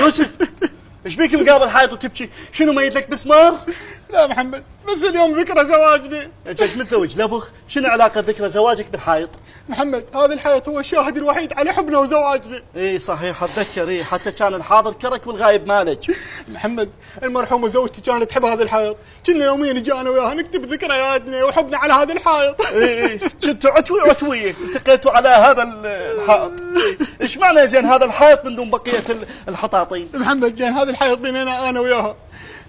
يوسف ايش بيك مقابل حائط وتبكي؟ شنو ميت لك مسمار؟ لا محمد، نفس اليوم ذكرى زواجنا. انت متزوج لبخ؟ شنو علاقه ذكرى زواجك بالحائط؟ محمد، هذا الحائط هو الشاهد الوحيد على حبنا وزواجنا. اي صحيح اتذكر، اي حتى كان الحاضر كرك والغايب مالك. محمد، المرحومه زوجتي كانت تحب هذا الحائط، كنا يوميا نجي انا وياها نكتب ذكرياتنا وحبنا على هذا الحائط. اي كنتوا عتويه التقيتوا على هذا الحائط. ايش معنى زين هذا الحائط من دون بقيه الحطاطين؟ محمد، زين هذا الحائط بيننا انا وياها،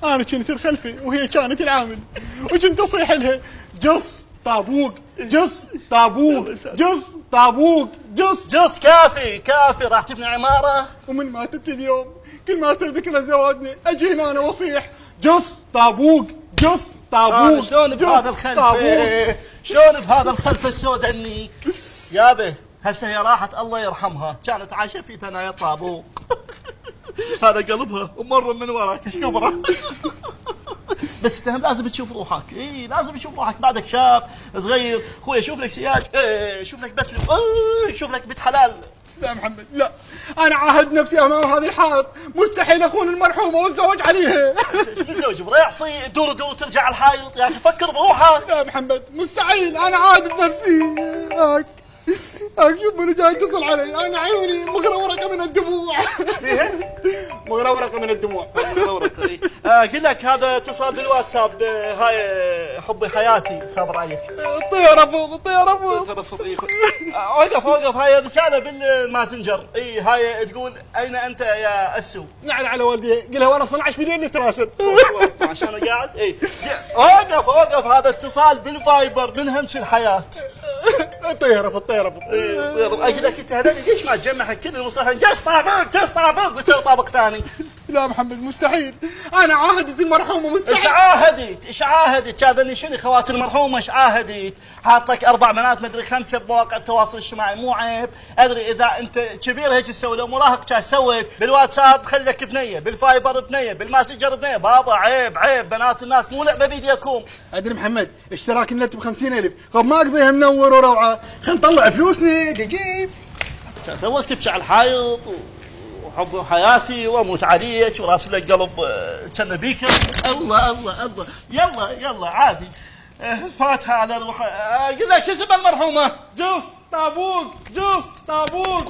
انا كنت الخلفي وهي كانت العامل، وكنت اصيح لها جص طابوق جص طابوق جص طابوق جص كافي راح تبني عماره. ومن ماتت اليوم كل ما استذكر زواجنا اجي هنا انا واصيح جص طابوق جص طابوق. شلون بهذا الخلف؟ شلون بهذا الخلف السوداني؟ يابه هسه هي راحت الله يرحمها، كانت عايشه في ثنايا طابوق. هذا قلبها ومر من وراك ايش كبره. بس لازم تشوف روحك، اي لازم تشوف روحك، بعدك شاب صغير. اخوي شوف لك سياج، شوف لك بيت، شوف لك بيت حلال. لا محمد لا، انا عاهد نفسي امام هذه الحائط مستحيل اخون المرحومه والزواج عليها. ايش بتزوج بريعصي دور ترجع على الحائط؟ يا اخي فكر بروحك. لا محمد مستحيل، انا عاهد نفسي. شوف من جاي يتصل علي، انا عيوني مغرورقه من الدموع. مغرورقه من الدموع. مغرورقه اي. اقول لك هذا اتصال بالواتساب، هاي حبي حياتي خبر عليك. الطياره فوق الطياره فوق. وقف هاي رساله بالماسنجر. اي هاي تقول اين انت يا اسو؟ نعل على والدي، قلها ورا 12 مليون نتراسل. عشان انا قاعد. اي وقف هذا اتصال بالفايبر من همش الحياه. الطياره اقول لك انت هذول ليش ما تجمعها كل المصحين جس طابق وتسوي طابق ثاني؟ لا محمد مستحيل، انا عاهدت المرحومه مستحيل. ايش عاهدت؟ هذا شنو خوات المرحومه ايش عاهدت؟ حاطك 4 بنات مدري 5 بمواقع التواصل الاجتماعي، مو عيب؟ ادري اذا انت كبير هيك تسوي، لو مراهق كاش سويت بالواتساب خليك بنيه، بالفايبر بنيه، بالماسنجر بنيه. بابا عيب بنات الناس مو لعبه بيديكم. ادري محمد، اشتراك النت ب50,000، طب ما اقضيها منور وروعه، خلينا نطلع فلوسنا نجيب. سويت تبكي على الحائط وحب حياتي واموت عليك وراسب لك قلب كان بيكر. الله يلا عادي. فاتها على روح. قل لك شو اسم المرحومه؟ جص طابوق.